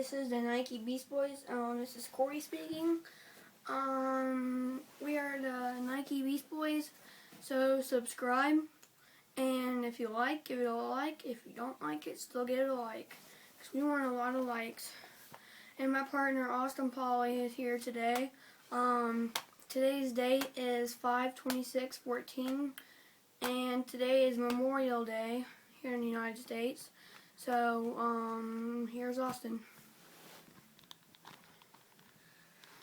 this is the Nike Beast Boys. This is Corey speaking. We are the Nike Beast Boys, so subscribe. And if you like, give it a like. If you don't like it, still give it a like. Because we want a lot of likes. And my partner, Austin Polly, is here today. Today's date is 5/26/14. And today is Memorial Day here in the United States. So, here's Austin.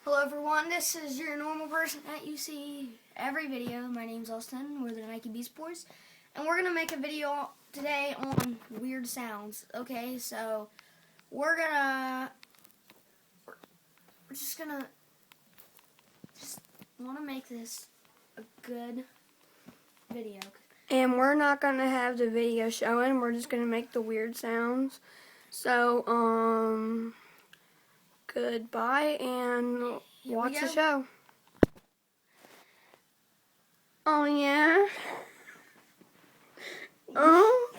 Hello everyone, this is your normal person that you see every video. My name's Austin, we're the Nike Beast Boys, and we're going to make a video today on weird sounds. Okay, so we're just want to make this a good video. And we're not going to have the video showing, we're just going to make the weird sounds. So, goodbye and watch the show. Oh yeah? Oh?